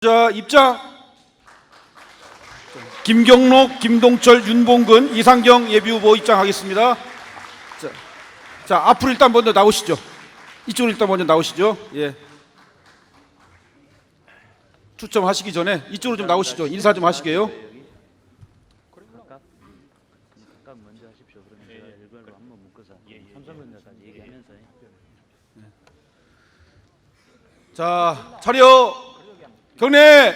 자, 입장. 김경록, 김동철, 윤봉근, 이상경 예비후보 입장하겠습니다. 자, 앞으로 일단 먼저 나오시죠. 이쪽으로 일단 먼저 나오시죠. 예. 추첨하시기 전에 이쪽으로 좀 나오시죠. 인사 좀 하시게요. 먼저 하십시오. 그러면 제가 일괄로 한번 묶어서 삼성전자까지 얘기하면서. 자, 차려. 경례.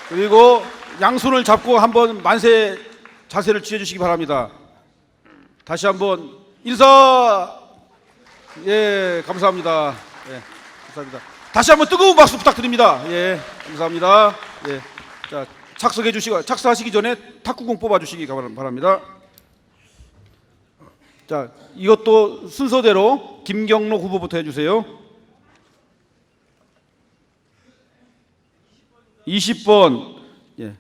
그리고 양손을 잡고 한번 만세 자세를 취해 주시기 바랍니다. 다시 한번 인사. 예, 감사합니다. 예, 감사합니다. 다시 한번 뜨거운 박수 부탁드립니다. 예, 감사합니다. 예, 자, 착석해 주시고 착석하시기 전에 탁구공 뽑아 주시기 바랍니다. 자, 이것도 순서대로 김경록 후보부터 해주세요. 20번 예.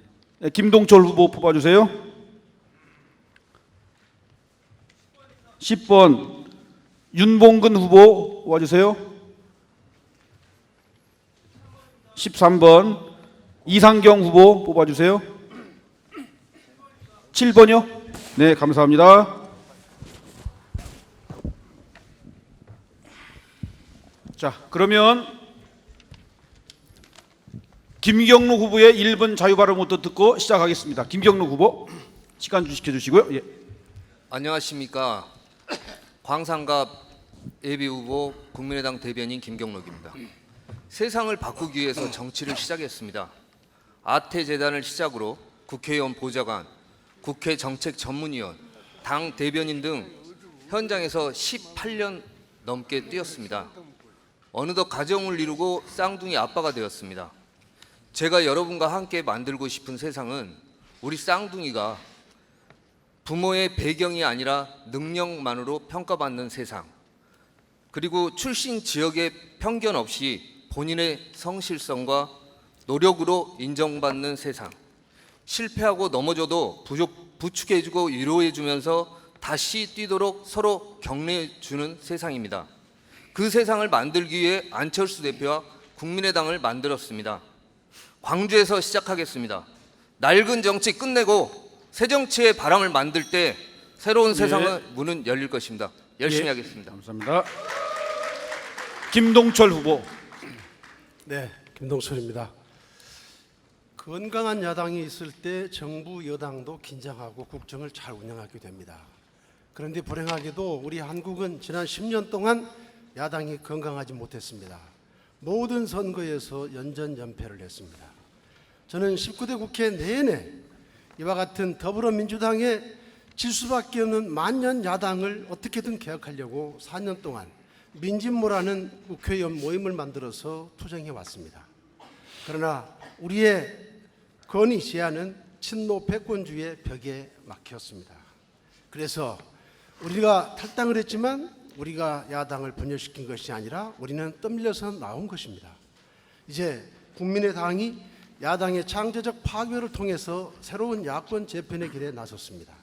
김동철 후보 뽑아주세요. 10번 윤봉근 후보 뽑아주세요. 13번 이상경 후보 뽑아주세요. 7번이요? 네, 감사합니다. 자, 그러면 김경록 후보의 1분 자유발언부터 듣고 시작하겠습니다. 김경록 후보 시간 지켜주시고요. 예. 안녕하십니까. 광산갑 예비후보 국민의당 대변인 김경록입니다. 세상을 바꾸기 위해서 정치를 시작했습니다. 아태재단을 시작으로 국회의원 보좌관, 국회 정책전문위원, 당 대변인 등 현장에서 18년 넘게 뛰었습니다. 어느덧 가정을 이루고 쌍둥이 아빠가 되었습니다. 제가 여러분과 함께 만들고 싶은 세상은 우리 쌍둥이가 부모의 배경이 아니라 능력만으로 평가받는 세상, 그리고 출신 지역의 편견 없이 본인의 성실성과 노력으로 인정받는 세상, 실패하고 넘어져도 부축해주고 위로해주면서 다시 뛰도록 서로 격려해주는 세상입니다. 그 세상을 만들기 위해 안철수 대표와 국민의당을 만들었습니다. 광주에서 시작하겠습니다. 낡은 정치 끝내고 새 정치의 바람을 만들 때 새로운 세상의 문은 열릴 것입니다. 열심히 하겠습니다. 감사합니다. 김동철 후보. 네, 김동철입니다. 건강한 야당이 있을 때 정부 여당도 긴장하고 국정을 잘 운영하게 됩니다. 그런데 불행하게도 우리 한국은 지난 10년 동안 야당이 건강하지 못했습니다. 모든 선거에서 연전연패를 했습니다. 저는 19대 국회 내내 이와 같은 더불어민주당의 질 수밖에 없는 만년 야당을 어떻게든 개혁하려고 4년 동안 민진모라는 국회의원 모임을 만들어서 투쟁해 왔습니다. 그러나 우리의 건의 제안은 친노 패권주의의 벽에 막혔습니다. 그래서 우리가 탈당을 했지만 우리가 야당을 분열시킨 것이 아니라 우리는 떠밀려서 나온 것입니다. 이제 국민의당이 야당의 창조적 파괴를 통해서 새로운 야권 재편의 길에 나섰습니다.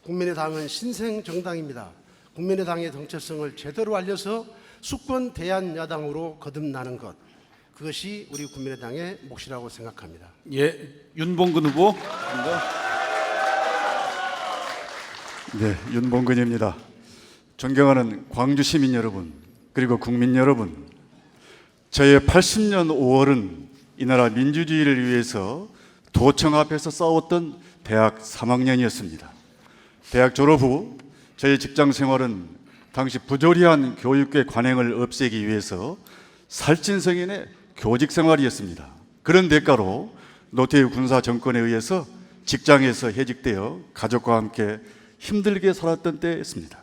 국민의당은 신생 정당입니다. 국민의당의 정체성을 제대로 알려서 수권 대안야당으로 거듭나는 것, 그것이 우리 국민의당의 몫이라고 생각합니다. 예, 윤봉근 후보. 네, 윤봉근입니다. 존경하는 광주 시민 여러분, 그리고 국민 여러분, 저의 80년 5월은 이 나라 민주주의를 위해서 도청 앞에서 싸웠던 대학 3학년이었습니다. 대학 졸업 후 저의 직장 생활은 당시 부조리한 교육계 관행을 없애기 위해서 살찐성인의 교직 생활이었습니다. 그런 대가로 노태우 군사 정권에 의해서 직장에서 해직되어 가족과 함께 힘들게 살았던 때였습니다.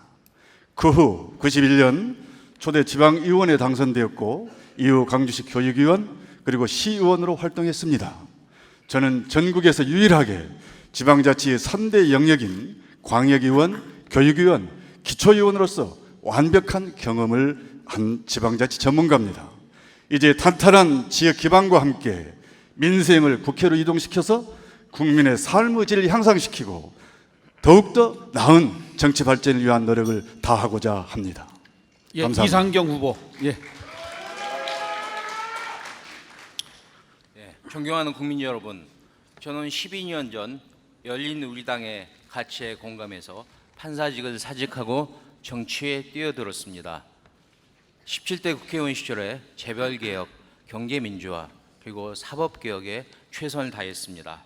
그 후 91년 초대 지방의원에 당선되었고 이후 광주시 교육위원 그리고 시의원으로 활동했습니다. 저는 전국에서 유일하게 지방자치의 3대 영역인 광역의원, 교육의원, 기초의원으로서 완벽한 경험을 한 지방자치 전문가입니다. 이제 탄탄한 지역 기반과 함께 민생을 국회로 이동시켜서 국민의 삶의 질을 향상시키고 더욱더 나은 정치 발전을 위한 노력을 다하고자 합니다. 예, 감사합니다. 이상경 후보. 예. 존경하는 국민 여러분, 저는 12년 전 열린 우리당의 가치에 공감해서 판사직을 사직하고 정치에 뛰어들었습니다. 17대 국회의원 시절에 재벌개혁, 경제민주화, 그리고 사법개혁에 최선을 다했습니다.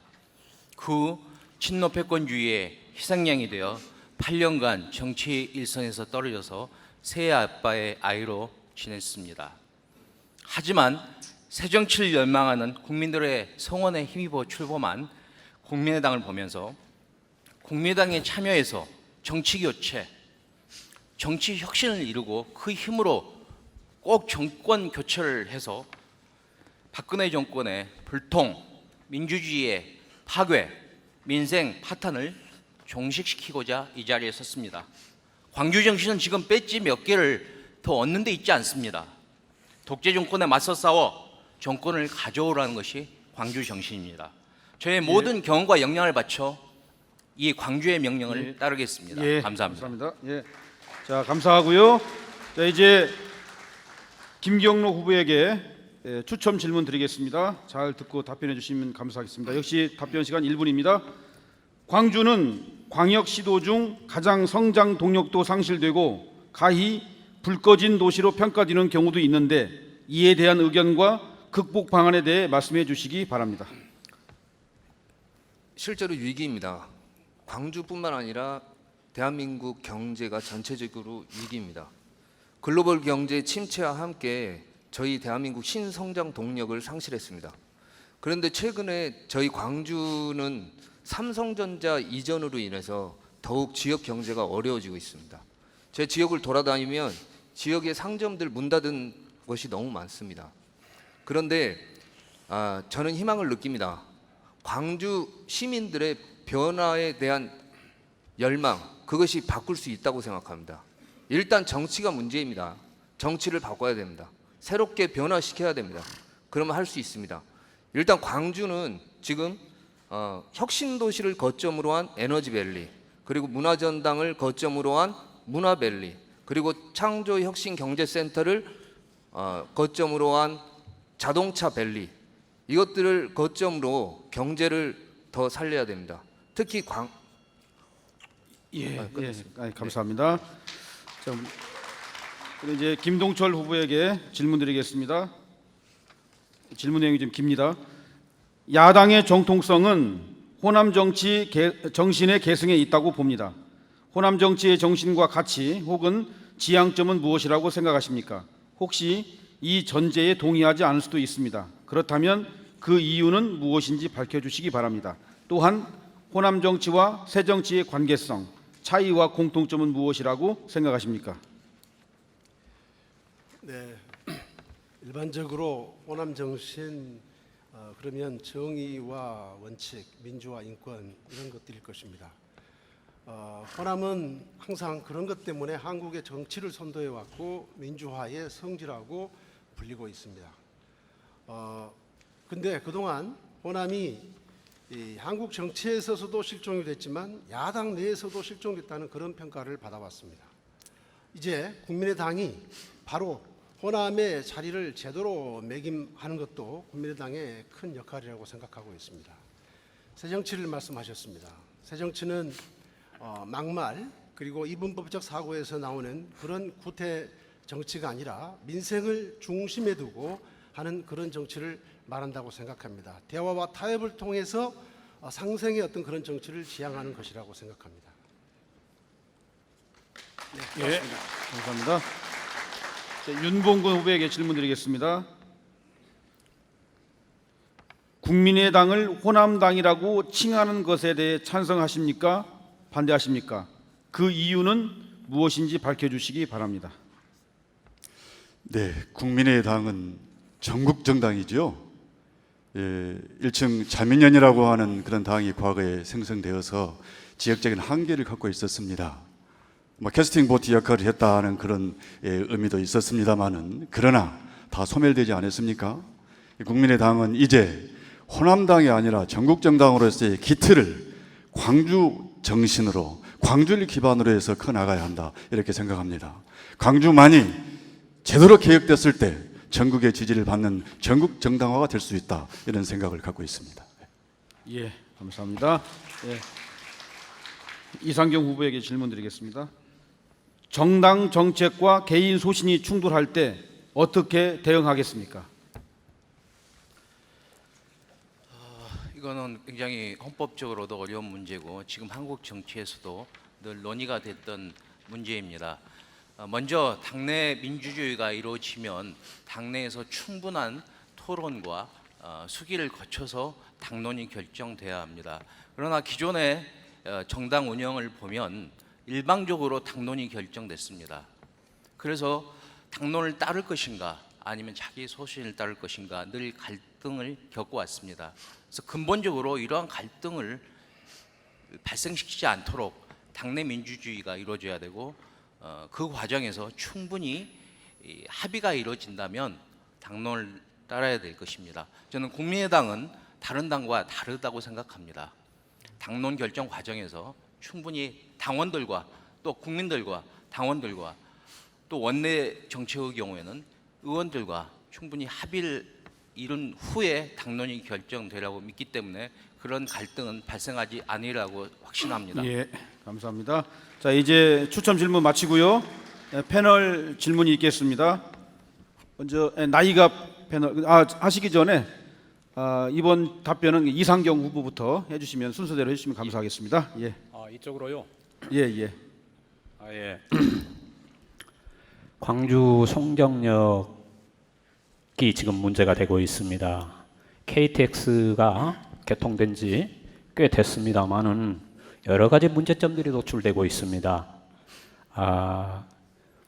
그 후 친노패권주의의 희생양이 되어 8년간 정치 일선에서 떨어져서 새 아빠의 아이로 지냈습니다. 하지만 새정치를 열망하는 국민들의 성원에 힘입어 출범한 국민의당을 보면서 국민의당에 참여해서 정치교체, 정치 혁신을 이루고 그 힘으로 꼭 정권 교체를 해서 박근혜 정권의 불통, 민주주의의 파괴, 민생 파탄을 종식시키고자 이 자리에 섰습니다. 광주 정신은 지금 배지 몇 개를 더 얻는 데 있지 않습니다. 독재 정권에 맞서 싸워 정권을 가져오라는 것이 광주 정신입니다. 저의 모든 경험과 역량을 바쳐 이 광주의 명령을 따르겠습니다. 감사합니다. 감사합니다. 예. 자, 감사하고요. 자, 이제 김경록 후보에게 추첨 질문 드리겠습니다. 잘 듣고 답변해 주시면 감사하겠습니다. 역시 답변 시간 1분입니다. 광주는 광역시도 중 가장 성장 동력도 상실되고 가히 불 꺼진 도시로 평가되는 경우도 있는데 이에 대한 의견과 극복 방안에 대해 말씀해 주시기 바랍니다. 실제로 위기입니다. 광주뿐만 아니라 대한민국 경제가 전체적으로 위기입니다. 글로벌 경제 침체와 함께 저희 대한민국 신성장 동력을 상실했습니다. 그런데 최근에 저희 광주는 삼성전자 이전으로 인해서 더욱 지역 경제가 어려워지고 있습니다. 제 지역을 돌아다니면 지역의 상점들 문 닫은 것이 너무 많습니다. 그런데 저는 희망을 느낍니다. 광주 시민들의 변화에 대한 열망, 그것이 바꿀 수 있다고 생각합니다. 일단 정치가 문제입니다. 정치를 바꿔야 됩니다. 새롭게 변화시켜야 됩니다. 그러면 할 수 있습니다. 일단 광주는 지금 혁신도시를 거점으로 한 에너지밸리, 그리고 문화전당을 거점으로 한 문화밸리, 그리고 창조혁신경제센터를 거점으로 한 자동차밸리, 이것들을 거점으로 경제를 더 살려야 됩니다. 특히 감사합니다. 자, 그럼 이제 김동철 후보에게 질문 드리겠습니다. 질문 내용이 좀 깁니다. 야당의 정통성은 호남 정치 정신의 계승에 있다고 봅니다. 호남 정치의 정신과 가치 혹은 지향점은 무엇이라고 생각하십니까? 혹시 이 전제에 동의하지 않을 수도 있습니다. 그렇다면 그 이유는 무엇인지 밝혀주시기 바랍니다. 또한 호남 정치와 새 정치의 관계성, 차이와 공통점은 무엇이라고 생각하십니까? 네, 일반적으로 호남 정신 그러면 정의와 원칙, 민주화, 인권 이런 것들일 것입니다. 호남은 항상 그런 것 때문에 한국의 정치를 선도해 왔고 민주화의 성지라고 불리고 있습니다. 근데 그동안 호남이 이 한국 정치에 있어서도 실종이 됐지만 야당 내에서도 실종됐다는 그런 평가를 받아왔습니다. 이제 국민의당이 바로 호남의 자리를 제대로 매김하는 것도 국민의당의 큰 역할이라고 생각하고 있습니다. 새정치를 말씀하셨습니다. 새정치는 막말 그리고 이분법적 사고에서 나오는 그런 구태 정치가 아니라 민생을 중심에 두고 하는 그런 정치를 말한다고 생각합니다. 대화와 타협을 통해서 상생의 어떤 그런 정치를 지향하는 것이라고 생각합니다. 네, 감사합니다. 자, 윤봉근 후보에게 질문드리겠습니다. 국민의당을 호남당이라고 칭하는 것에 대해 찬성하십니까? 반대하십니까? 그 이유는 무엇인지 밝혀주시기 바랍니다. 네, 국민의당은 전국 정당이죠. 일층 자민련이라고 하는 그런 당이 과거에 생성되어서 지역적인 한계를 갖고 있었습니다. 캐스팅 보트 역할을 했다는 그런 의미도 있었습니다만은 그러나 다 소멸되지 않았습니까? 국민의당은 이제 호남당이 아니라 전국 정당으로서의 기틀을 광주 정신으로, 광주를 기반으로 해서 커나가야 한다 이렇게 생각합니다. 광주만이 제대로 개혁됐을 때 전국의 지지를 받는 전국 정당화가 될 수 있다, 이런 생각을 갖고 있습니다. 예, 감사합니다. 예. 이상경 후보에게 질문 드리겠습니다. 정당 정책과 개인 소신이 충돌할 때 어떻게 대응하겠습니까? 이거는 굉장히 헌법적으로도 어려운 문제고 지금 한국 정치에서도 늘 논의가 됐던 문제입니다. 먼저 당내 민주주의가 이루어지면 당내에서 충분한 토론과 수기를 거쳐서 당론이 결정돼야 합니다. 그러나 기존의 정당 운영을 보면 일방적으로 당론이 결정됐습니다. 그래서 당론을 따를 것인가 아니면 자기 소신을 따를 것인가 늘 갈등을 겪어왔습니다. 그래서 근본적으로 이러한 갈등을 발생시키지 않도록 당내 민주주의가 이루어져야 되고 그 과정에서 충분히 합의가 이루어진다면 당론을 따라야 될 것입니다. 저는 국민의당은 다른 당과 다르다고 생각합니다. 당론 결정 과정에서 충분히 당원들과 또 국민들과 당원들과 또 원내 정책의 경우에는 의원들과 충분히 합의를 이룬 후에 당론이 결정되라고 믿기 때문에 그런 갈등은 발생하지 않으리라고 확신합니다. 예, 감사합니다. 자, 이제 추첨 질문 마치고요. 패널 질문이 있겠습니다. 먼저 나이갑 패널 하시기 전에 이번 답변은 이상경 후보부터 해주시면 순서대로 해주시면 감사하겠습니다. 예, 이쪽으로요. 예, 예. 예. 광주 송정역이 지금 문제가 되고 있습니다. KTX가 개통된 지 꽤 됐습니다만은 여러 가지 문제점들이 노출되고 있습니다.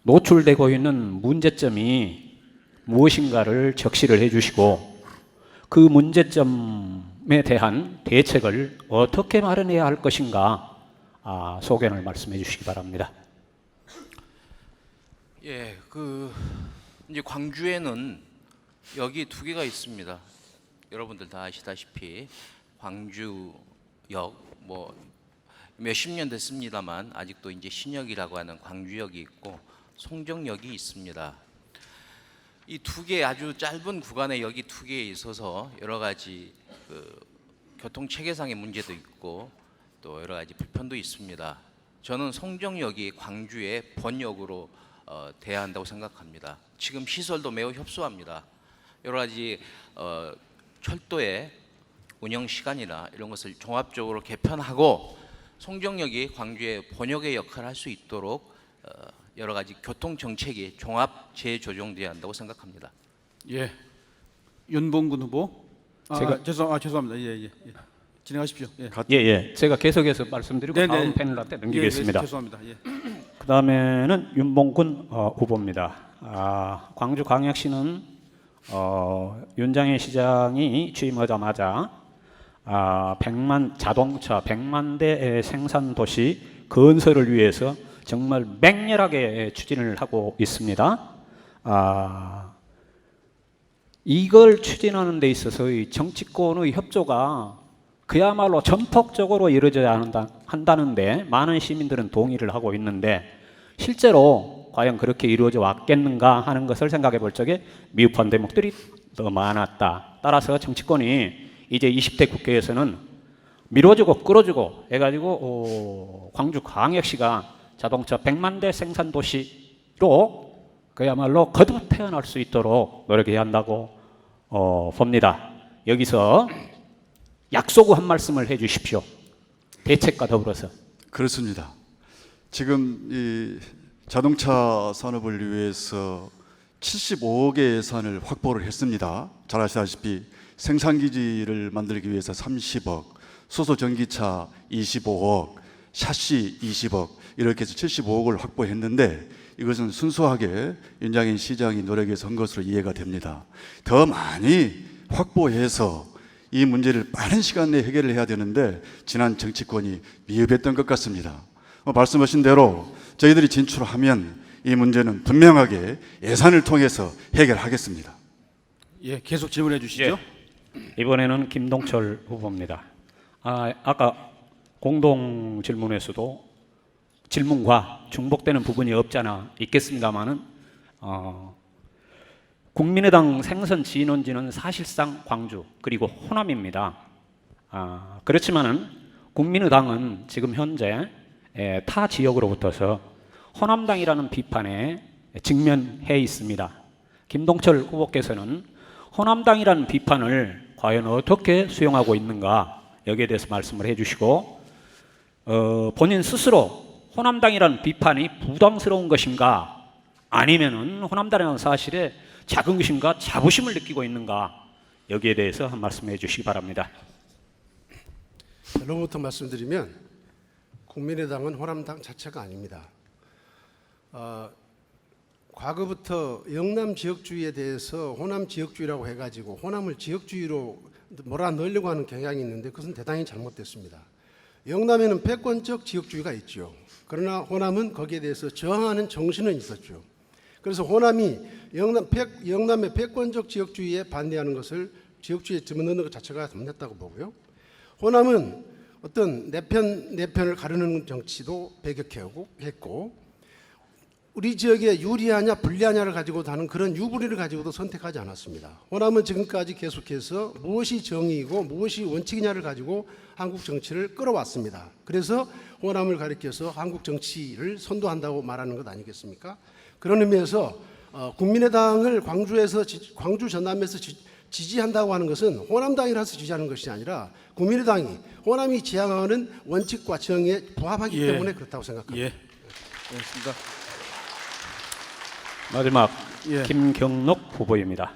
노출되고 있는 문제점이 무엇인가를 적시를 해주시고 그 문제점에 대한 대책을 어떻게 마련해야 할 것인가 소견을 말씀해 주시기 바랍니다. 예, 이제 광주에는 역이 두 개가 있습니다. 여러분들 다 아시다시피 광주역 몇십 년 됐습니다만 아직도 이제 신역이라고 하는 광주역이 있고 송정역이 있습니다. 이 두 개 아주 짧은 구간의 역이 두 개에 있어서 여러 가지 교통 체계상의 문제도 있고 또 여러 가지 불편도 있습니다. 저는 송정역이 광주의 본역으로 돼야 한다고 생각합니다. 지금 시설도 매우 협소합니다. 여러 가지 철도의 운영 시간이나 이런 것을 종합적으로 개편하고 송정역이 광주의 본역의 역할을 할 수 있도록 여러 가지 교통 정책이 종합 재조정돼야 한다고 생각합니다. 예, 윤봉근 후보. 제가- 죄송합니다. 예. 진행하십시오. 예. 제가 계속해서 말씀드리고 네네. 다음 패널한테 넘기겠습니다. 예, 죄송합니다. 예. 그 다음에는 윤봉근 후보입니다. 광주광역시는 윤장현 시장이 취임하자마자 100만 대 생산 도시 건설을 위해서 정말 맹렬하게 추진을 하고 있습니다. 이걸 추진하는 데 있어서 정치권의 협조가 그야말로 전폭적으로 이루어져야 한다는데 많은 시민들은 동의를 하고 있는데 실제로 과연 그렇게 이루어져 왔겠는가 하는 것을 생각해 볼 적에 미흡한 대목들이 더 많았다. 따라서 정치권이 이제 20대 국회에서는 미뤄주고 끌어주고 해가지고 광주광역시가 자동차 100만 대 생산 도시로 그야말로 거듭 태어날 수 있도록 노력해야 한다고 봅니다. 여기서 약속 한 말씀을 해 주십시오. 대책과 더불어서. 그렇습니다. 지금 이 자동차 산업을 위해서 75억의 예산을 확보를 했습니다. 잘 아시다시피 생산기지를 만들기 위해서 30억, 수소전기차 25억, 샤시 20억 이렇게 해서 75억을 확보했는데 이것은 순수하게 윤장현 시장이 노력해서 한 것으로 이해가 됩니다. 더 많이 확보해서 이 문제를 빠른 시간 내에 해결을 해야 되는데 지난 정치권이 미흡했던 것 같습니다. 말씀하신 대로 저희들이 진출하면 이 문제는 분명하게 예산을 통해서 해결하겠습니다. 예, 계속 질문해 주시죠. 이번에는 김동철 후보입니다. 아까 공동 질문에서도 질문과 중복되는 부분이 없지 않아 있겠습니다만은 국민의당 생선 진원지는 사실상 광주 그리고 호남입니다. 그렇지만은 국민의당은 지금 현재 타 지역으로부터서 호남당이라는 비판에 직면해 있습니다. 김동철 후보께서는 호남당이라는 비판을 과연 어떻게 수용하고 있는가 여기에 대해서 말씀을 해주시고 본인 스스로 호남당이라는 비판이 부담스러운 것인가 아니면은 호남당이라는 사실에 작은 것인가 자부심을 느끼고 있는가 여기에 대해서 한 말씀 해주시기 바랍니다. 결론부터 말씀드리면 국민의당은 호남당 자체가 아닙니다. 과거부터 영남 지역주의에 대해서 호남 지역주의라고 해가지고 호남을 지역주의로 몰아넣으려고 하는 경향이 있는데 그것은 대단히 잘못됐습니다. 영남에는 패권적 지역주의가 있죠. 그러나 호남은 거기에 대해서 저항하는 정신은 있었죠. 그래서 호남이 영남의 패권적 지역주의에 반대하는 것을 지역주의에 집어넣는 것 자체가 잘못됐다고 보고요. 호남은 어떤 내 편을 가르는 정치도 배격했고 우리 지역에 유리하냐 불리하냐를 가지고 하는 그런 유불리를 가지고도 선택하지 않았습니다. 호남은 지금까지 계속해서 무엇이 정의이고 무엇이 원칙이냐를 가지고 한국 정치를 끌어왔습니다. 그래서 호남을 가리켜서 한국 정치를 선도한다고 말하는 것 아니겠습니까? 그런 의미에서 국민의당을 광주 전남에서 지지한다고 하는 것은 호남당이라서 지지하는 것이 아니라 국민의당이 호남이 지향하는 원칙과 정의에 부합하기 때문에 그렇다고 생각합니다. 예. 고맙습니다. 마지막 예. 김경록 후보입니다.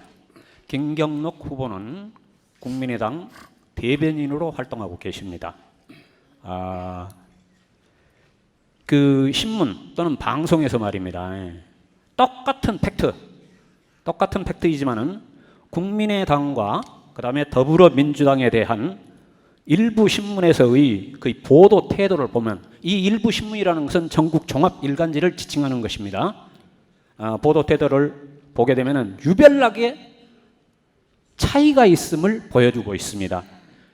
김경록 후보는 국민의당 대변인으로 활동하고 계십니다. 그 신문 또는 방송에서 말입니다. 똑같은 팩트이지만은 국민의당과 그다음에 더불어민주당에 대한 일부 신문에서의 그 보도 태도를 보면 이 일부 신문이라는 것은 전국 종합 일간지를 지칭하는 것입니다. 보도 태도를 보게 되면은 유별나게 차이가 있음을 보여주고 있습니다.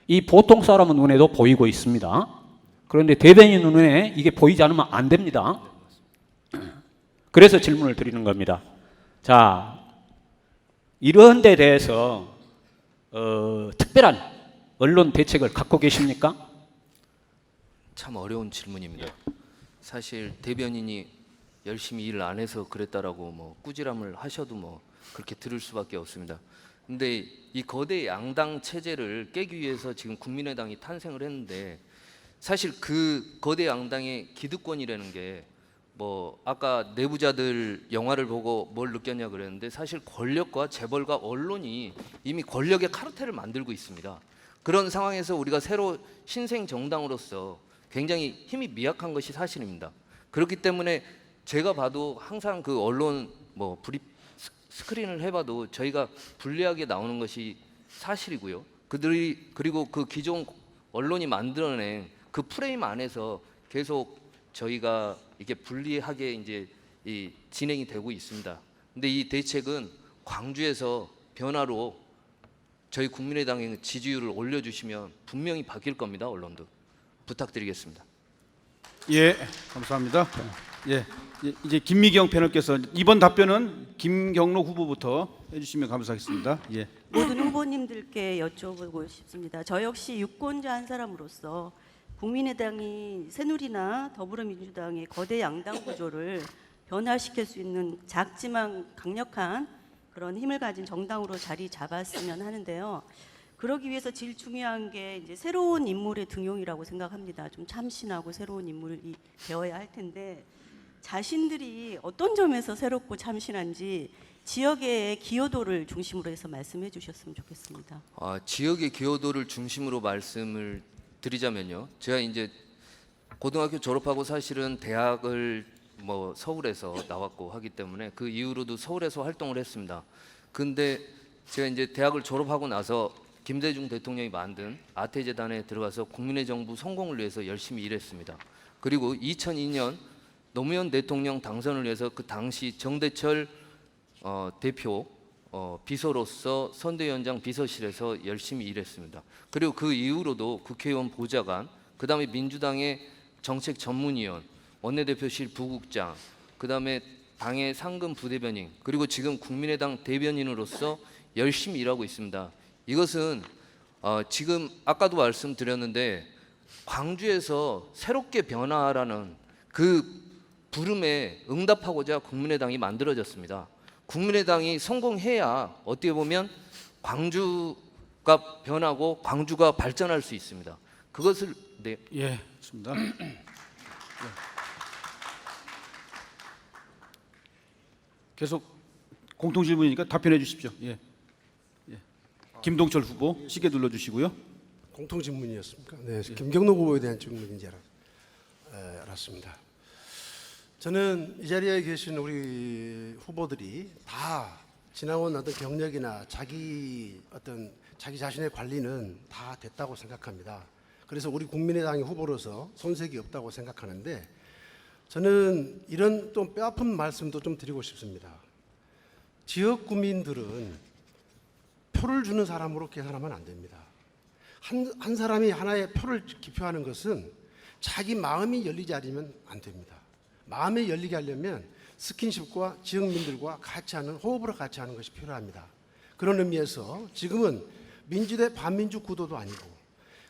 이 보통 사람의 눈에도 보이고 있습니다. 그런데 대변인 눈에 이게 보이지 않으면 안 됩니다. 그래서 질문을 드리는 겁니다. 자, 이런 데 대해서 특별한 언론 대책을 갖고 계십니까? 참 어려운 질문입니다. 사실 대변인이 열심히 일을 안 해서 그랬다라고 뭐 꾸지람을 하셔도 뭐 그렇게 들을 수밖에 없습니다. 근데 이 거대 양당 체제를 깨기 위해서 지금 국민의당이 탄생을 했는데 사실 그 거대 양당의 기득권이라는 게 뭐 아까 내부자들 영화를 보고 뭘 느꼈냐 그랬는데 사실 권력과 재벌과 언론이 이미 권력의 카르텔을 만들고 있습니다. 그런 상황에서 우리가 새로 신생 정당으로서 굉장히 힘이 미약한 것이 사실입니다. 그렇기 때문에 제가 봐도 항상 그 언론 뭐 스크린을 해봐도 저희가 불리하게 나오는 것이 사실이고요. 그리고 그 기존 언론이 만들어낸 그 프레임 안에서 계속 저희가 이게 불리하게 이제 진행이 되고 있습니다. 근데 이 대책은 광주에서 변화로 저희 국민의당의 지지율을 올려주시면 분명히 바뀔 겁니다. 언론도 부탁드리겠습니다. 예, 감사합니다. 예, 이제 김미경 패널께서 이번 답변은 김경록 후보부터 해주시면 감사하겠습니다. 예. 모든 후보님들께 여쭤보고 싶습니다. 저 역시 유권자 한 사람으로서 국민의당이 새누리나 더불어민주당의 거대 양당 구조를 변화시킬 수 있는 작지만 강력한 그런 힘을 가진 정당으로 자리 잡았으면 하는데요. 그러기 위해서 제일 중요한 게 이제 새로운 인물의 등용이라고 생각합니다. 좀 참신하고 새로운 인물이 되어야 할 텐데 자신들이 어떤 점에서 새롭고 참신한지 지역의 기여도를 중심으로 해서 말씀해 주셨으면 좋겠습니다. 지역의 기여도를 중심으로 말씀을 드리자면요. 제가 이제 고등학교 졸업하고 사실은 대학을 뭐 서울에서 나왔고 하기 때문에 그 이후로도 서울에서 활동을 했습니다. 근데 제가 이제 대학을 졸업하고 나서 김대중 대통령이 만든 아태재단에 들어가서 국민의 정부 성공을 위해서 열심히 일했습니다. 그리고 2002년 노무현 대통령 당선을 위해서 그 당시 정대철 대표 비서로서 선대위원장 비서실에서 열심히 일했습니다. 그리고 그 이후로도 국회의원 보좌관, 그 다음에 민주당의 정책 전문위원, 원내대표실 부국장, 그 다음에 당의 상근 부대변인 그리고 지금 국민의당 대변인으로서 열심히 일하고 있습니다. 이것은 지금 아까도 말씀드렸는데 광주에서 새롭게 변화하라는 그 부름에 응답하고자 국민의당이 만들어졌습니다. 국민의당이 성공해야 어떻게 보면 광주가 변하고 광주가 발전할 수 있습니다. 그것을 네. 예, 좋습니다. 계속 공통 질문이니까 답변해 주십시오. 예. 예. 김동철 후보 시계 눌러 주시고요. 공통 질문이었습니까? 네, 김경록 후보에 대한 질문인지 알았습니다. 저는 이 자리에 계신 우리 후보들이 다 지나온 어떤 경력이나 자기 자신의 관리는 다 됐다고 생각합니다. 그래서 우리 국민의당의 후보로서 손색이 없다고 생각하는데 저는 이런 좀 뼈아픈 말씀도 좀 드리고 싶습니다. 지역 구민들은 표를 주는 사람으로 계산하면 안 됩니다. 한 사람이 하나의 표를 기표하는 것은 자기 마음이 열리지 않으면 안 됩니다. 마음이 열리게 하려면 스킨십과 지역민들과 같이 하는 호흡으로 같이 하는 것이 필요합니다. 그런 의미에서 지금은 민주대 반민주 구도도 아니고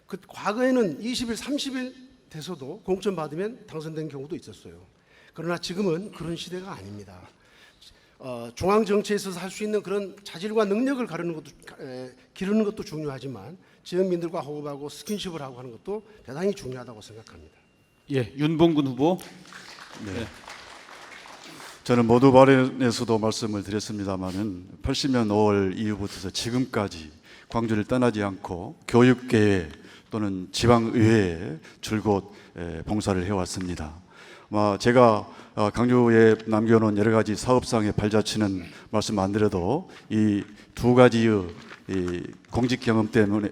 그 과거에는 20일, 30일 돼서도 공천 받으면 당선된 경우도 있었어요. 그러나 지금은 그런 시대가 아닙니다. 중앙 정치에 있어서 할 수 있는 그런 자질과 능력을 기르는 것도 중요하지만 지역민들과 호흡하고 스킨십을 하고 하는 것도 대단히 중요하다고 생각합니다. 예, 윤봉근 후보. 네. 저는 모두 발언에서도 말씀을 드렸습니다마는 80년 5월 이후부터 지금까지 광주를 떠나지 않고 교육계에 또는 지방의회에 줄곧 봉사를 해왔습니다. 제가 강주에 남겨놓은 여러 가지 사업상의 발자취는 말씀 안 드려도 이 두 가지의 공직 경험으로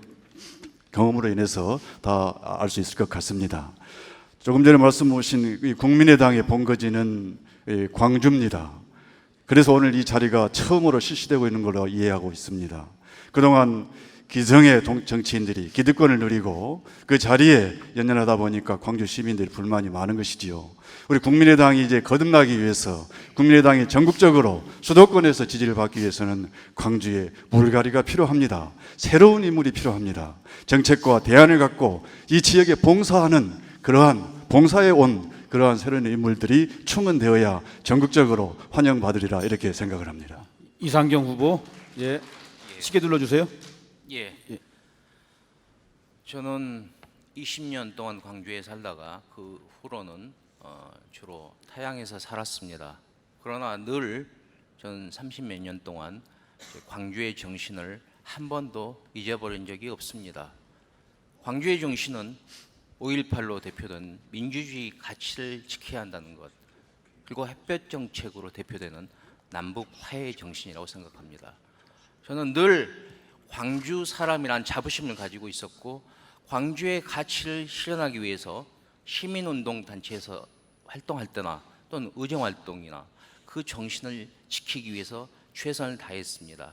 인해서 다 알 수 있을 것 같습니다. 조금 전에 말씀 오신 국민의당의 본거지는 광주입니다. 그래서 오늘 이 자리가 처음으로 실시되고 있는 걸로 이해하고 있습니다. 그동안 기성의 정치인들이 기득권을 누리고 그 자리에 연연하다 보니까 광주 시민들이 불만이 많은 것이지요. 우리 국민의당이 이제 거듭나기 위해서 국민의당이 전국적으로 수도권에서 지지를 받기 위해서는 광주에 물갈이가 필요합니다. 새로운 인물이 필요합니다. 정책과 대안을 갖고 이 지역에 봉사하는 그러한 봉사에 온 그러한 새로운 인물들이 충원되어야 전국적으로 환영받으리라 이렇게 생각을 합니다. 이상경 후보. 예. 시계 눌러 주세요. 예. 저는 20년 동안 광주에 살다가 그 후로는 주로 타양에서 살았습니다. 그러나 늘 저는 30몇 년 동안 광주의 정신을 한 번도 잊어버린 적이 없습니다. 광주의 정신은 5.18로 대표된 민주주의 가치를 지켜야 한다는 것, 그리고 햇볕 정책으로 대표되는 남북 화해의 정신이라고 생각합니다. 저는 늘 광주 사람이란 자부심을 가지고 있었고 광주의 가치를 실현하기 위해서 시민운동 단체에서 활동할 때나 또는 의정활동이나 그 정신을 지키기 위해서 최선을 다했습니다.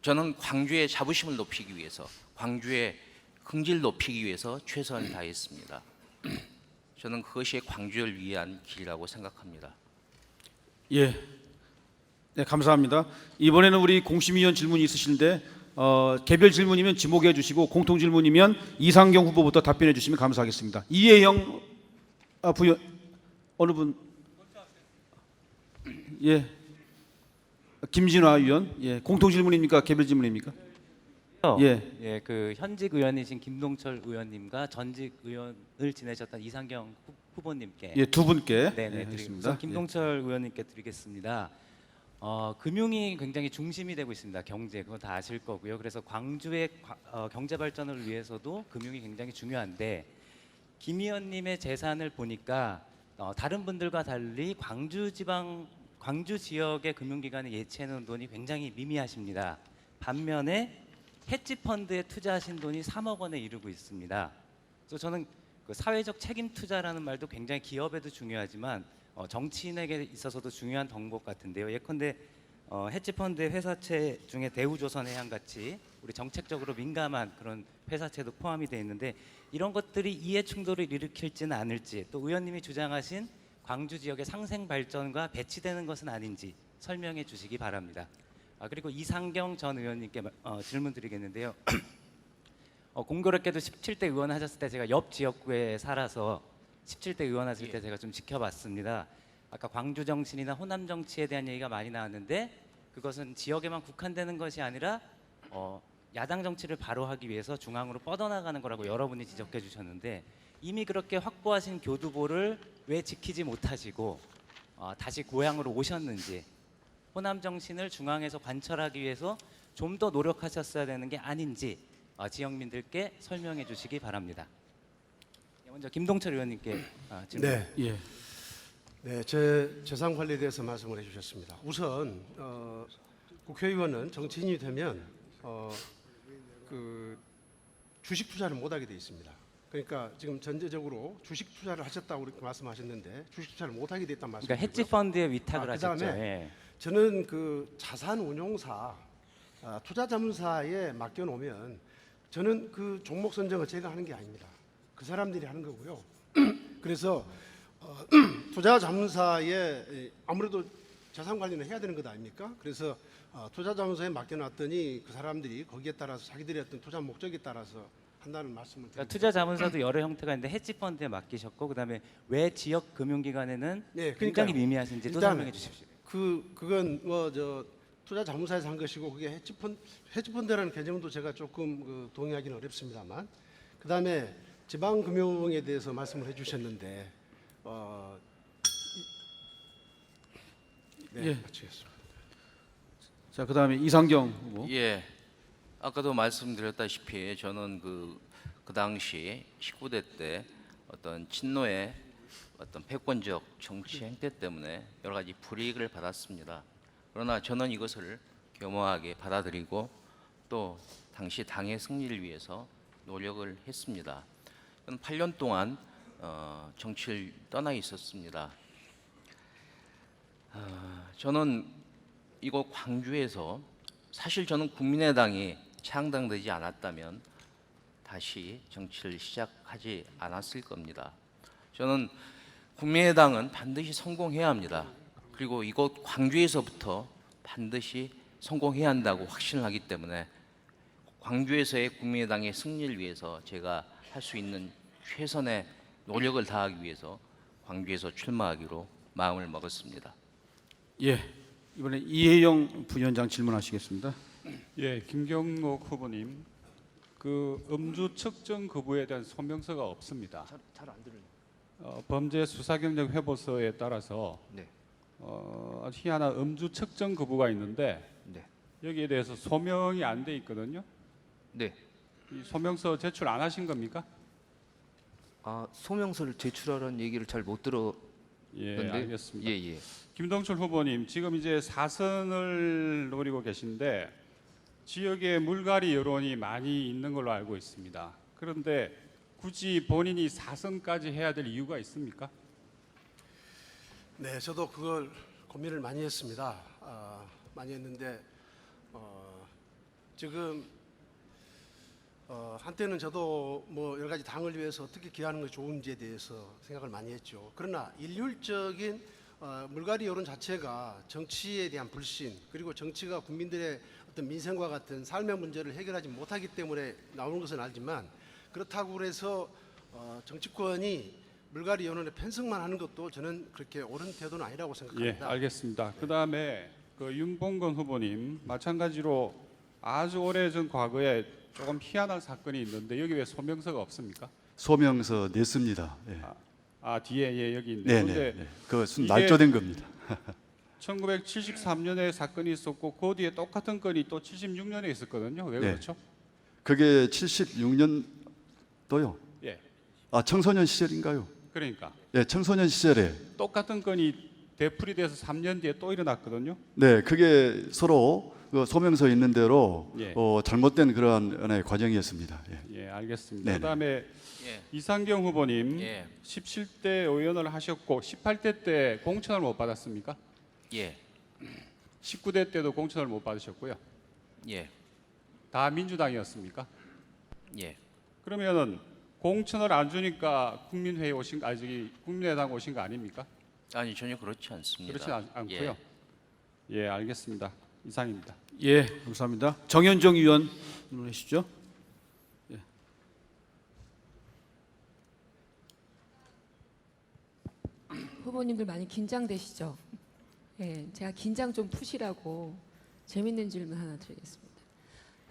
저는 광주의 자부심을 높이기 위해서 광주의 긍지를 높이기 위해서 최선을 다했습니다. 저는 그것이 광주를 위한 길이라고 생각합니다. 예. 네, 감사합니다. 이번에는 우리 공심위원 질문이 있으신데 개별 질문이면 지목해 주시고 공통 질문이면 이상경 후보부터 답변해 주시면 감사하겠습니다. 이혜영 부위원 어느 분? 예. 김진화 의원. 예. 공통 질문입니까? 개별 질문입니까? 예, 그 현직 의원이신 김동철 의원님과 전직 의원을 지내셨던 이상경 후보님께 예, 두 분께 네네 드리겠습니다. 김동철 의원님께 드리겠습니다. 금융이 굉장히 중심이 되고 있습니다. 경제 그거 다 아실 거고요. 그래서 광주의 경제 발전을 위해서도 금융이 굉장히 중요한데 김 의원님의 재산을 보니까 다른 분들과 달리 광주 지역의 금융기관에 예치해놓은 돈이 굉장히 미미하십니다. 반면에 헤지펀드에 투자하신 돈이 3억 원에 이르고 있습니다. 그래서 저는 그 사회적 책임 투자라는 말도 굉장히 기업에도 중요하지만 정치인에게 있어서도 중요한 덕목 같은데요. 예컨대 헤지펀드의 회사채 중에 대우조선해양같이 우리 정책적으로 민감한 그런 회사채도 포함이 되어 있는데 이런 것들이 이해 충돌을 일으킬지는 않을지 또 의원님이 주장하신 광주 지역의 상생 발전과 배치되는 것은 아닌지 설명해 주시기 바랍니다. 그리고 이상경 전 의원님께 질문 드리겠는데요. 공교롭게도 17대 의원 하셨을 때 제가 옆 지역구에 살아서 17대 의원 하실 때 제가 좀 지켜봤습니다. 아까 광주 정신이나 호남 정치에 대한 얘기가 많이 나왔는데 그것은 지역에만 국한되는 것이 아니라 야당 정치를 바로 하기 위해서 중앙으로 뻗어나가는 거라고 여러분이 지적해 주셨는데 이미 그렇게 확보하신 교두보를 왜 지키지 못하시고 다시 고향으로 오셨는지 호남 정신을 중앙에서 관철하기 위해서 좀 더 노력하셨어야 되는 게 아닌지 지역민들께 설명해 주시기 바랍니다. 먼저 김동철 의원님께 질문. 네. 예. 네, 제 재산 관리에 대해서 말씀을 해주셨습니다. 우선 국회의원은 정치인이 되면 그 주식 투자를 못하게 돼 있습니다. 그러니까 지금 전제적으로 주식 투자를 하셨다고 이렇게 말씀하셨는데 주식 투자를 못하게 됐단 말씀이고요. 그러니까 헤지 펀드에 위탁을 하셨죠. 그다음에 예. 저는 그 자산 운용사, 투자 자문사에 맡겨놓으면 저는 그 종목 선정을 제가 하는 게 아닙니다. 그 사람들이 하는 거고요. 그래서 투자 자문사에 아무래도 자산 관리는 해야 되는 것 아닙니까? 그래서 투자 자문사에 맡겨놨더니 그 사람들이 거기에 따라서 자기들의 어떤 투자 목적에 따라서 한다는 말씀을 드립니다. 그러니까 투자 자문사도 여러 형태가 있는데 헤지 펀드에 맡기셨고 그다음에 왜 지역 금융기관에는 네, 굉장히 그러니까요. 미미하신지 또 일단 설명해 주십시오. 그건 뭐 저 투자 자문사에서 한 것이고 그게 헤지펀드라는 개념도 제가 조금 동의하기는 어렵습니다만 그다음에 지방금융에 대해서 말씀을 해주셨는데 네, 예. 마치겠습니다. 자, 그다음에 이상경 후보. 예, 아까도 말씀드렸다시피 저는 그 당시 19대 때 어떤 친노의 어떤 패권적 정치 행태 때문에 여러 가지 불이익을 받았습니다. 그러나 저는 이것을 겸허하게 받아들이고 또 당시 당의 승리를 위해서 노력을 했습니다. 저는 8년 동안 정치를 떠나 있었습니다. 저는 이곳 광주에서 사실 저는 국민의당이 창당되지 않았다면 다시 정치를 시작하지 않았을 겁니다. 저는 국민의당은 반드시 성공해야 합니다. 그리고 이곳 광주에서부터 반드시 성공해야 한다고 확신을 하기 때문에 광주에서의 국민의당의 승리를 위해서 제가 할 수 있는 최선의 노력을 다하기 위해서 광주에서 출마하기로 마음을 먹었습니다. 예. 이번에 이혜영 부위원장 질문하시겠습니다. 예, 김경록 후보님, 그 음주 측정 거부에 대한 소명서가 없습니다. 잘 안 들려요. 범죄 수사 경력 회보서에 따라서 네. 아주 희한한 음주 측정 거부가 있는데 네. 여기에 대해서 소명이 안 돼 있거든요. 네. 이 소명서 제출 안 하신 겁니까? 소명서를 제출하라는 얘기를 잘 못 들어. 예, 근데- 알겠습니다. 예. 김동철 후보님, 지금 이제 4선을 노리고 계신데 지역에 물갈이 여론이 많이 있는 걸로 알고 있습니다. 그런데 굳이 본인이 4선까지 해야 될 이유가 있습니까? 네, 저도 그걸 고민을 많이 했습니다. 많이 했는데 지금 한때는 저도 뭐 여러 가지 당을 위해서 어떻게 기하는 것이 좋은지에 대해서 생각을 많이 했죠. 그러나 일률적인 물갈이 여론 자체가 정치에 대한 불신 그리고 정치가 국민들의 어떤 민생과 같은 삶의 문제를 해결하지 못하기 때문에 나오는 것은 알지만 그렇다고 해서 정치권이 물갈이 여론에 편승만 하는 것도 저는 그렇게 옳은 태도는 아니라고 예, 생각합니다. 알겠습니다. 그다음에 그 윤봉건 후보님, 마찬가지로 아주 오래전 과거에 조금 희한한 사건이 있는데 여기 왜 소명서가 없습니까? 소명서 냈습니다. 예. 뒤에 예, 여기 있는데 네네. 그것은 이게- 날조된 겁니다. 1973년에 사건이 있었고 그 뒤에 똑같은 건이 또 76년에 있었거든요. 왜 네. 그렇죠? 그게 76년도요. 예, 청소년 시절인가요? 그러니까 예, 청소년 시절에 똑같은 건이 되풀이 돼서 3년 뒤에 또 일어났거든요. 네, 그게 서로 그 소명서 있는 대로 예. 잘못된 그러한 하나의 과정이었습니다. 예. 예, 알겠습니다. 네네. 그다음에 예. 이상경 후보님, 예. 17대 의원을 하셨고 18대 때 공천을 못 받았습니까? 예. 19대 때도 공천을 못 받으셨고요. 예. 다 민주당이었습니까? 예. 그러면은 공천을 안 주니까 국민회의 오신 국민의당 오신 거 아닙니까? 아니 전혀 그렇지 않습니다. 그렇지 않고요. 예, 알겠습니다. 이상입니다. 예, 감사합니다. 정현정 의원 질문하시죠. 후보님들 많이 긴장되시죠? 예, 제가 긴장 좀 푸시라고 재밌는 질문 하나 드리겠습니다.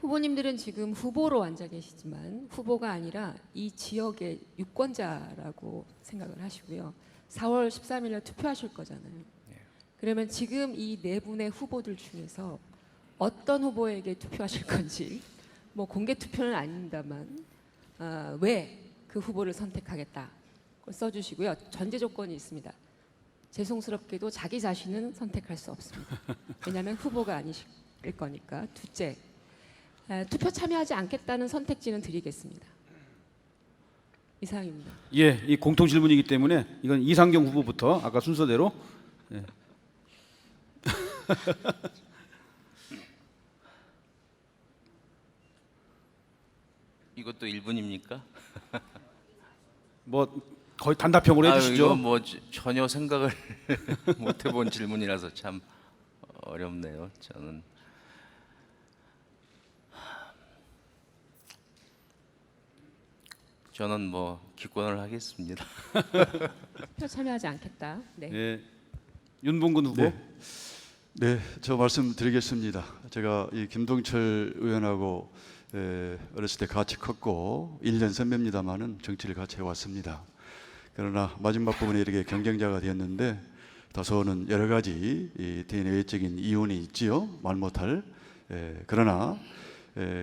후보님들은 지금 후보로 앉아 계시지만 후보가 아니라 이 지역의 유권자라고 생각을 하시고요. 4월 13일 날 투표하실 거잖아요. 그러면 지금 이 네 분의 후보들 중에서 어떤 후보에게 투표하실 건지, 뭐 공개 투표는 아닙니다만 왜 그 후보를 선택하겠다 써주시고요. 전제 조건이 있습니다. 죄송스럽게도 자기 자신은 선택할 수 없습니다. 왜냐하면 후보가 아니실 거니까. 둘째, 투표 참여하지 않겠다는 선택지는 드리겠습니다. 이상입니다. 예, 이 공통 질문이기 때문에 이건 이상경 후보부터 아까 순서대로. 예. 이것도 1분입니까? 뭐 거의 단답형으로 해주시죠. 이거 뭐 전혀 생각을 못 해본 질문이라서 참 어렵네요. 저는 뭐 기권을 하겠습니다. 투표 참여하지 않겠다. 네. 예, 윤봉근 후보. 네. 네, 저 말씀드리겠습니다. 제가 이 김동철 의원하고 어렸을 때 같이 컸고 1년 선배입니다만은 정치를 같이 해왔습니다. 그러나 마지막 부분에 이렇게 경쟁자가 되었는데 다소는 여러 가지 이 대내외적인 이유는 있지요. 말 못할. 그러나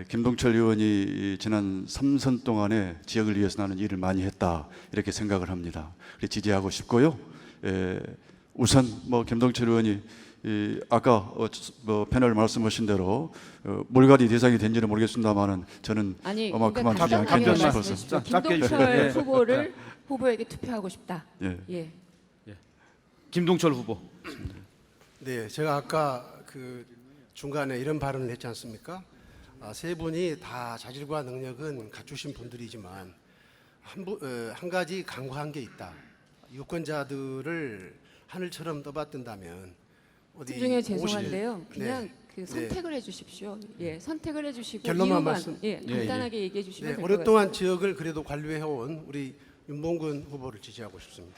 김동철 의원이 지난 3선 동안에 지역을 위해서 나는 일을 많이 했다 이렇게 생각을 합니다. 지지하고 싶고요. 우선 뭐 김동철 의원이 아까 패널 말씀하신 대로 물갈이 대상이 된지는 모르겠습니다만은 저는 아마 그만두지 않겠나 싶어서. 김동철 후보를 후보에게 투표하고 싶다. 예. 김동철 후보. 네, 제가 아까 그 중간에 이런 발언을 했지 않습니까? 세 분이 다 자질과 능력은 갖추신 분들이지만 한 가지 간과한 게 있다. 유권자들을 하늘처럼 떠받든다면 그 중에 죄송한데요. 그냥 그 선택을 해주십시오. 예, 선택을 해주시고 결론만 이유만 말씀. 간단하게 얘기해 주시면 될 것 오랫동안 같습니다. 지역을 그래도 관리해온 우리 윤봉근 후보를 지지하고 싶습니다.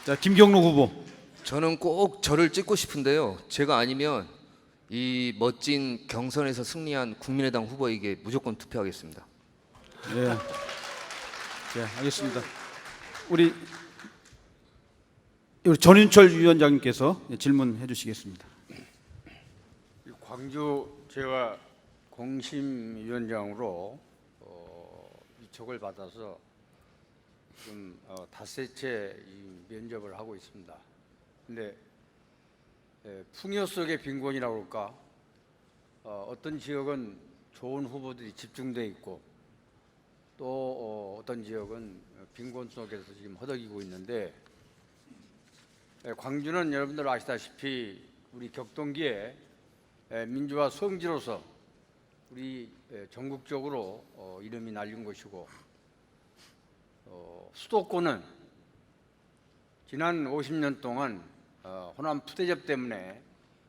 자, 김경록 후보. 저는 꼭 저를 찍고 싶은데요. 제가 아니면 이 멋진 경선에서 승리한 국민의당 후보에게 무조건 투표하겠습니다. 예. 자, 알겠습니다. 우리 전윤철 위원장님께서 질문해 주시겠습니다. 광주 제가 공심위원장으로 위촉을 받아서 지금 닷새째 면접을 하고 있습니다. 근데 풍요 속의 빈곤이라고 그럴까? 어떤 지역은 좋은 후보들이 집중돼 있고 또 어떤 지역은 빈곤 속에서 지금 허덕이고 있는데 광주는 여러분들 아시다시피 우리 격동기에 민주화 성지로서 우리 전국적으로 이름이 날린 곳이고 수도권은 지난 50년 동안 호남 푸대접 때문에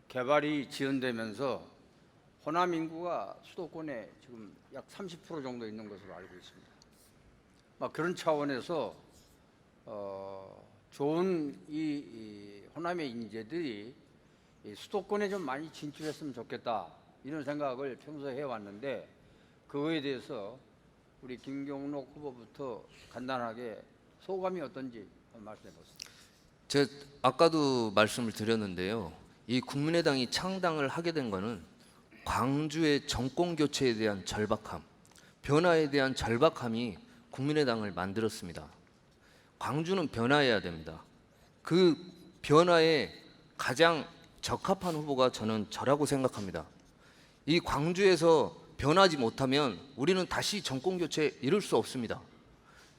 개발이 지연되면서 호남 인구가 수도권에 지금 약 30% 정도 있는 것으로 알고 있습니다. 그런 차원에서 좋은 이 호남의 인재들이 수도권에 좀 많이 진출했으면 좋겠다 이런 생각을 평소에 해왔는데 그거에 대해서 우리 김경록 후보부터 간단하게 소감이 어떤지 말씀해 보세요. 제가 아까도 말씀을 드렸는데요. 이 국민의당이 창당을 하게 된 거는 광주의 정권 교체에 대한 절박함, 변화에 대한 절박함이 국민의당을 만들었습니다. 광주는 변화해야 됩니다. 그 변화에 가장 적합한 후보가 저는 저라고 생각합니다. 이 광주에서 변하지 못하면 우리는 다시 정권 교체 이룰 수 없습니다.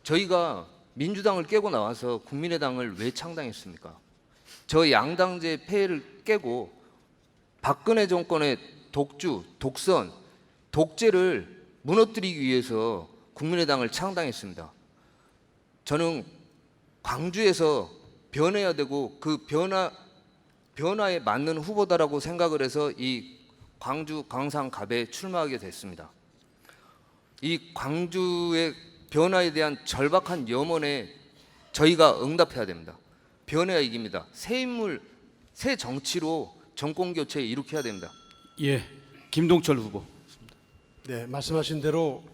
저희가 민주당을 깨고 나와서 국민의당을 왜 창당했습니까? 저 양당제 폐해를 깨고 박근혜 정권의 독주, 독선, 독재를 무너뜨리기 위해서 국민의당을 창당했습니다. 저는 광주에서 변해야 되고 그 변화에 맞는 후보다라고 생각을 해서 이 광주 광산갑에 출마하게 됐습니다. 이 광주의 변화에 대한 절박한 염원에 저희가 응답해야 됩니다. 변해야 이깁니다. 새 인물, 새 정치로 정권 교체 일으켜야 됩니다. 예, 김동철 후보. 네, 말씀하신 대로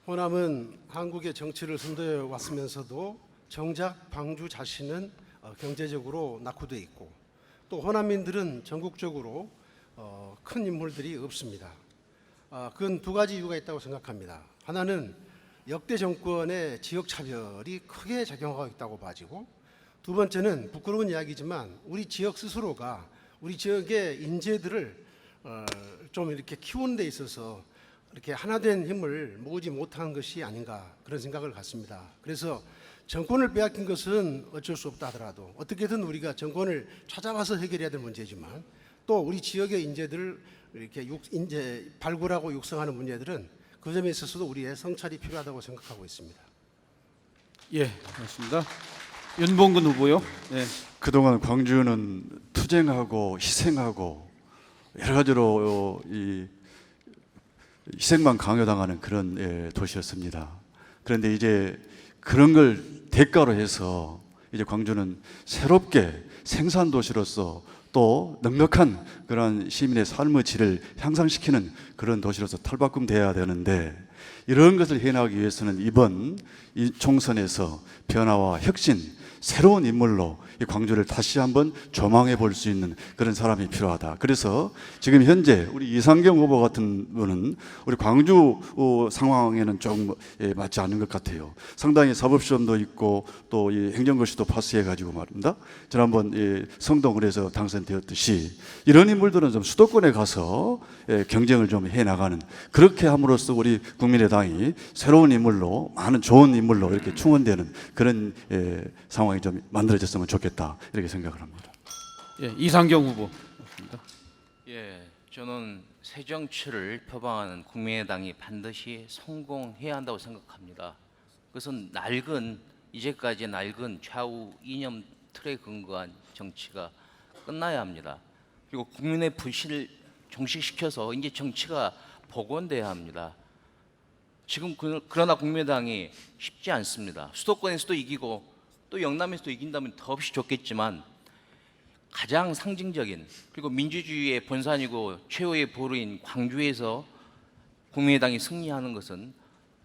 호남은 한국의 정치를 선도해 왔으면서도 정작 광주 자신은 경제적으로 낙후돼 있고 또 호남민들은 전국적으로 큰 인물들이 없습니다. 그건 두 가지 이유가 있다고 생각합니다. 하나는 역대 정권의 지역 차별이 크게 작용하고 있다고 봐지고, 두 번째는 부끄러운 이야기지만 우리 지역 스스로가 우리 지역의 인재들을 좀 이렇게 키우는 데 있어서 이렇게 하나된 힘을 모으지 못한 것이 아닌가 그런 생각을 갖습니다. 그래서 정권을 빼앗긴 것은 어쩔 수 없다 하더라도 어떻게든 우리가 정권을 찾아와서 해결해야 될 문제지만 또 우리 지역의 인재들을 이렇게 인재 발굴하고 육성하는 문제들은 그 점에 있어서도 우리의 성찰이 필요하다고 생각하고 있습니다. 예, 맞습니다. 윤봉근 후보요. 예. 그동안 광주는 투쟁하고 희생하고 여러 가지로 이 희생만 강요당하는 그런 도시였습니다. 그런데 이제 그런 걸 대가로 해서 이제 광주는 새롭게 생산 도시로서 또 넉넉한 그런 시민의 삶의 질을 향상시키는 그런 도시로서 탈바꿈돼야 되는데, 이런 것을 해나가기 위해서는 이번 이 총선에서 변화와 혁신, 새로운 인물로 이 광주를 다시 한번 조망해 볼 수 있는 그런 사람이 필요하다. 그래서 지금 현재 우리 이상경 후보 같은 분은 우리 광주 상황에는 조금 맞지 않는 것 같아요. 상당히 사법시험도 있고 또 이 행정고시도 파스해 가지고 말입니다. 지난번 성동을 해서 당선되었듯이 이런 인물들은 좀 수도권에 가서 경쟁을 좀 해 나가는, 그렇게 함으로써 우리 국민의당이 새로운 인물로, 많은 좋은 인물로 이렇게 충원되는 그런 상황이 좀 만들어졌으면 좋겠다, 이렇게 생각을 합니다. 예, 이상경 후보. 예, 저는 새 정치를 표방하는 국민의당이 반드시 성공해야 한다고 생각합니다. 그것은 이제까지 낡은 좌우 이념 틀에 근거한 정치가 끝나야 합니다. 그리고 국민의 불신을 종식시켜서 이제 정치가 복원돼야 합니다. 지금 그러나 국민의당이 쉽지 않습니다. 수도권에서도 이기고 또 영남에서도 이긴다면 더없이 좋겠지만, 가장 상징적인 그리고 민주주의의 본산이고 최후의 보루인 광주에서 국민의당이 승리하는 것은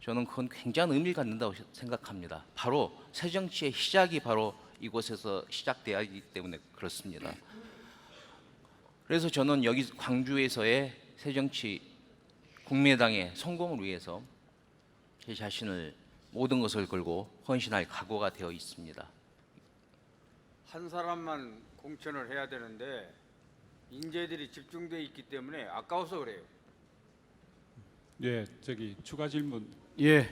저는 그건 굉장한 의미를 갖는다고 생각합니다. 바로 새 정치의 시작이 바로 이곳에서 시작돼야 하기 때문에 그렇습니다. 그래서 저는 여기 광주에서의 새 정치 국민의당의 성공을 위해서 제 자신을 모든 것을 걸고 헌신할 각오가 되어 있습니다. 한 사람만 공천을 해야 되는데 인재들이 집중되어 있기 때문에 아까워서 그래요. 예, 저기 추가 질문. 예,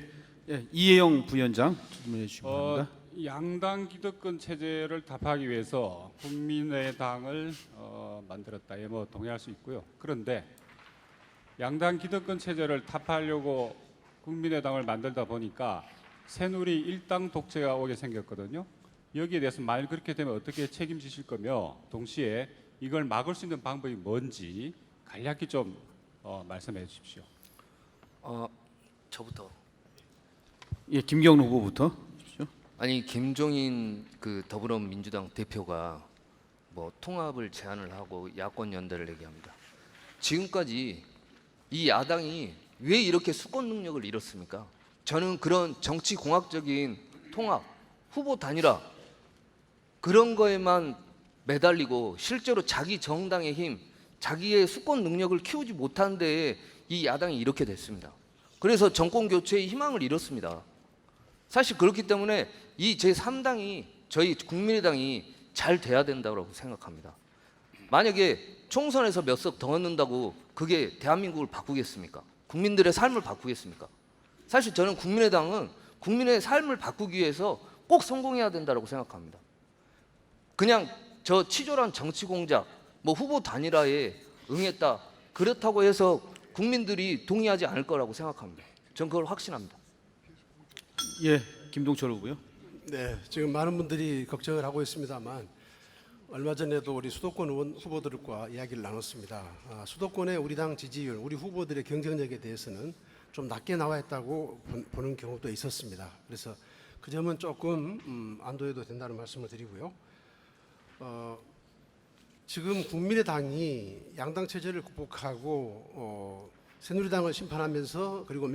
이혜영 부위원장 질문해 주시기 바랍니다. 양당 기득권 체제를 타파하기 위해서 국민의당을 만들었다. 뭐 동의할 수 있고요. 그런데 양당 기득권 체제를 타파하려고 국민의당을 만들다 보니까 새누리 일당 독재가 오게 생겼거든요. 여기에 대해서 만약 그렇게 되면 어떻게 책임지실 거며, 동시에 이걸 막을 수 있는 방법이 뭔지 간략히 좀 말씀해 주십시오. 저부터. 예, 김경록 후보부터. 아니, 김종인 그 더불어민주당 대표가 뭐 통합을 제안을 하고 야권 연대를 얘기합니다. 지금까지 이 야당이 왜 이렇게 수권 능력을 잃었습니까? 저는 그런 정치 공학적인 통합, 후보 단일화 그런 거에만 매달리고 실제로 자기 정당의 힘, 자기의 수권 능력을 키우지 못한 데에 이 야당이 이렇게 됐습니다. 그래서 정권 교체의 희망을 잃었습니다. 사실 그렇기 때문에 이 제3당이, 저희 국민의당이 잘 돼야 된다고 생각합니다. 만약에 총선에서 몇 석 더 얻는다고 그게 대한민국을 바꾸겠습니까? 국민들의 삶을 바꾸겠습니까? 사실 저는 국민의당은 국민의 삶을 바꾸기 위해서 꼭 성공해야 된다고 생각합니다. 그냥 저 치졸한 정치 공작, 뭐 후보 단일화에 응했다, 그렇다고 해서 국민들이 동의하지 않을 거라고 생각합니다. 저는 그걸 확신합니다. 예, 김동철 후보요. 네, 지금 많은 분들이 걱정을 하고 있습니다만 얼마 전에도 우리 수도권 의원 후보들과 이야기를 나눴습니다. 수도권의 우리 당 지지율, 우리 후보들의 경쟁력에 대해서는 좀 낮게 나와 있다고 보는 경우도 있었습니다. 그래서 그 점은 조금 안도해도 된다는 말씀을 드리고요. 지금 국민의당이 양당 체제를 극복하고 새누리당을 심판하면서 그리고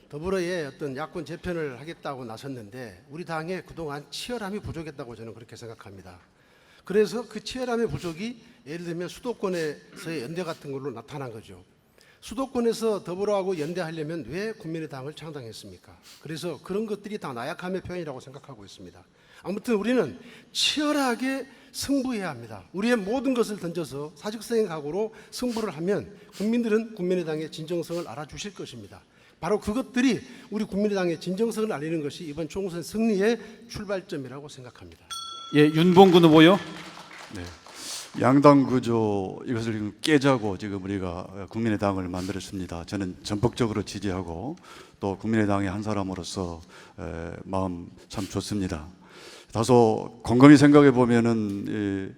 더불어의 어떤 야권 재편을 하겠다고 나섰는데 우리 당의 그동안 치열함이 부족했다고 저는 그렇게 생각합니다. 그래서 그 치열함의 부족이 예를 들면 수도권에서의 연대 같은 걸로 나타난 거죠. 수도권에서 더불어하고 연대하려면 왜 국민의당을 창당했습니까? 그래서 그런 것들이 다 나약함의 표현이라고 생각하고 있습니다. 아무튼 우리는 치열하게 승부해야 합니다. 우리의 모든 것을 던져서 사직서행 각오로 승부를 하면 국민들은 국민의당의 진정성을 알아주실 것입니다. 바로 그것들이 우리 국민의당의 진정성을 알리는 것이 이번 총선 승리의 출발점이라고 생각합니다. 예, 윤봉근 후보요. 네. 양당 구조 이것을 깨자고 지금 우리가 국민의당을 만들었습니다. 저는 전폭적으로 지지하고 또 국민의당의 한 사람으로서 마음 참 좋습니다. 다소 곰곰이 생각해 보면은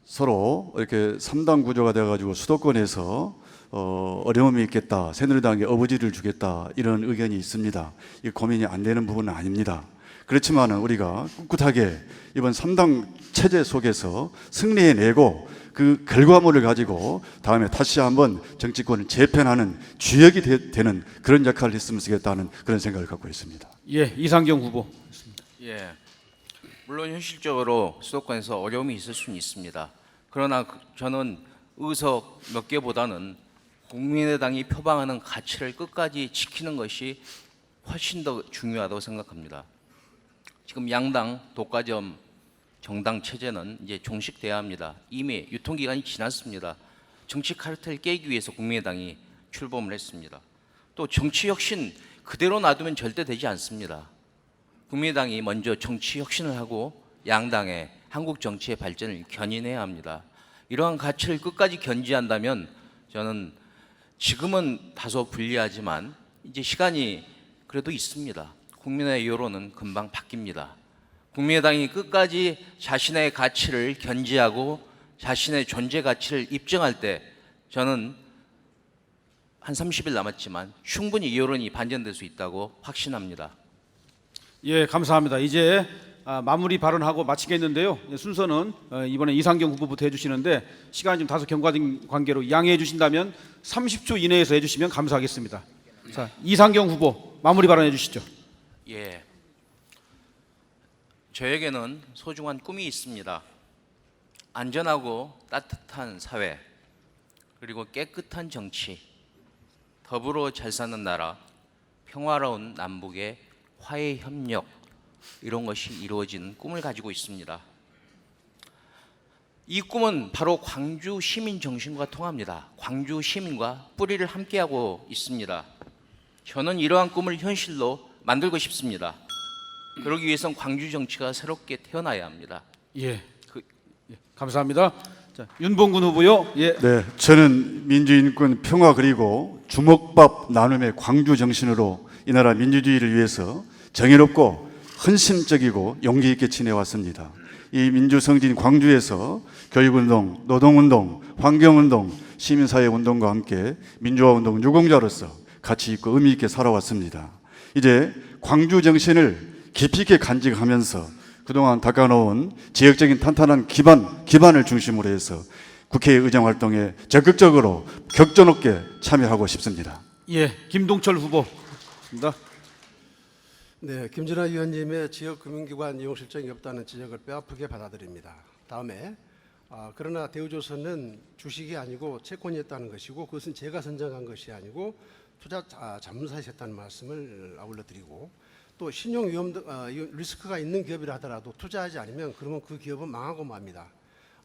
서로 이렇게 3당 구조가 돼가지고 수도권에서 어려움이 있겠다, 새누리당에 어부지를 주겠다 이런 의견이 있습니다. 이 고민이 안 되는 부분은 아닙니다. 그렇지만 우리가 꿋꿋하게 이번 3당 체제 속에서 승리해내고 그 결과물을 가지고 다음에 다시 한번 정치권을 재편하는 주역이 되는 그런 역할을 했으면 좋겠다는 그런 생각을 갖고 있습니다. 예, 이상경 후보. 예, 물론 현실적으로 수도권에서 어려움이 있을 수는 있습니다. 그러나 저는 의석 몇 개보다는 국민의당이 표방하는 가치를 끝까지 지키는 것이 훨씬 더 중요하다고 생각합니다. 지금 양당 독과점 정당 체제는 이제 종식돼야 합니다. 이미 유통기간이 지났습니다. 정치 카르텔을 깨기 위해서 국민의당이 출범을 했습니다. 또 정치 혁신 그대로 놔두면 절대 되지 않습니다. 국민의당이 먼저 정치 혁신을 하고 양당의 한국 정치의 발전을 견인해야 합니다. 이러한 가치를 끝까지 견지한다면 저는 지금은 다소 불리하지만 이제 시간이 그래도 있습니다. 국민의 여론은 금방 바뀝니다. 국민의당이 끝까지 자신의 가치를 견지하고 자신의 존재 가치를 입증할 때 저는 한 30일 남았지만 충분히 여론이 반전될 수 있다고 확신합니다. 예, 감사합니다. 이제 마무리 발언하고 마치겠는데요. 순서는 이번에 이상경 후보부터 해주시는데 시간이 좀 다소 경과된 관계로 양해해 주신다면 30초 이내에서 해주시면 감사하겠습니다. 자, 이상경 후보 마무리 발언해 주시죠. 예, 저에게는 소중한 꿈이 있습니다. 안전하고 따뜻한 사회, 그리고 깨끗한 정치, 더불어 잘 사는 나라, 평화로운 남북의 화해 협력, 이런 것이 이루어지는 꿈을 가지고 있습니다. 이 꿈은 바로 광주 시민 정신과 통합니다. 광주 시민과 뿌리를 함께하고 있습니다. 저는 이러한 꿈을 현실로 만들고 싶습니다. 그러기 위해선 광주 정치가 새롭게 태어나야 합니다. 예, 감사합니다. 자, 윤봉근 후보요. 예. 네, 저는 민주인권 평화 그리고 주먹밥 나눔의 광주 정신으로 이 나라 민주주의를 위해서 정의롭고 헌신적이고 용기 있게 지내왔습니다. 이 민주성진 광주에서 교육운동, 노동운동, 환경운동, 시민사회운동과 함께 민주화운동 유공자로서 가치 있고 의미 있게 살아왔습니다. 이제 광주 정신을 깊이 있게 간직하면서 그동안 닦아놓은 지역적인 탄탄한 기반을 중심으로 해서 국회의정 활동에 적극적으로 격조 높게 참여하고 싶습니다. 예, 김동철 후보입니다. 네, 김진아 위원님의 지역금융기관 이용 실정이 없다는 지적을 뼈아프게 받아들입니다. 다음에 그러나 대우조선은 주식이 아니고 채권이었다는 것이고 그것은 제가 선정한 것이 아니고 투자 자문사였다는 말씀을 아울러 드리고 또 신용 위험 리스크가 있는 기업이라 하더라도 투자하지 않으면 그러면 그 기업은 망하고 맙니다.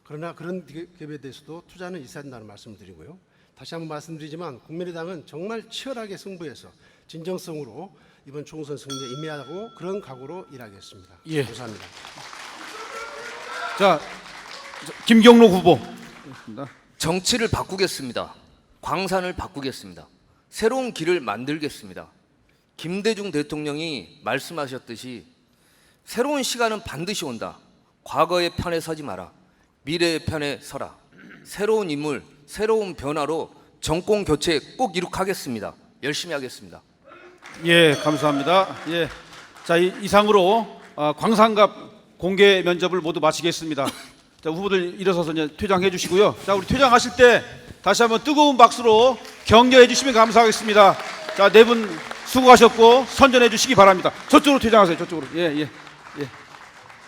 그러나 그런 기업에 대해서도 투자는 있어야 한다는 말씀을 드리고요. 다시 한번 말씀드리지만 국민의당은 정말 치열하게 승부해서 진정성으로 이번 총선 승리에 임해하고 그런 각오로 일하겠습니다. 예. 감사합니다. 자, 김경록 후보. 정치를 바꾸겠습니다. 광산을 바꾸겠습니다. 새로운 길을 만들겠습니다. 김대중 대통령이 말씀하셨듯이 새로운 시간은 반드시 온다. 과거의 편에 서지 마라. 미래의 편에 서라. 새로운 인물, 새로운 변화로 정권 교체 꼭 이룩하겠습니다. 열심히 하겠습니다. 예, 감사합니다. 예, 자 이상으로 광산갑 공개 면접을 모두 마치겠습니다. 자, 후보들 일어서서 이제 퇴장해 주시고요. 자, 우리 퇴장하실 때 다시 한번 뜨거운 박수로 격려해 주시면 감사하겠습니다. 자, 네 분 수고하셨고 선전해 주시기 바랍니다. 저쪽으로 퇴장하세요. 저쪽으로. 예, 예.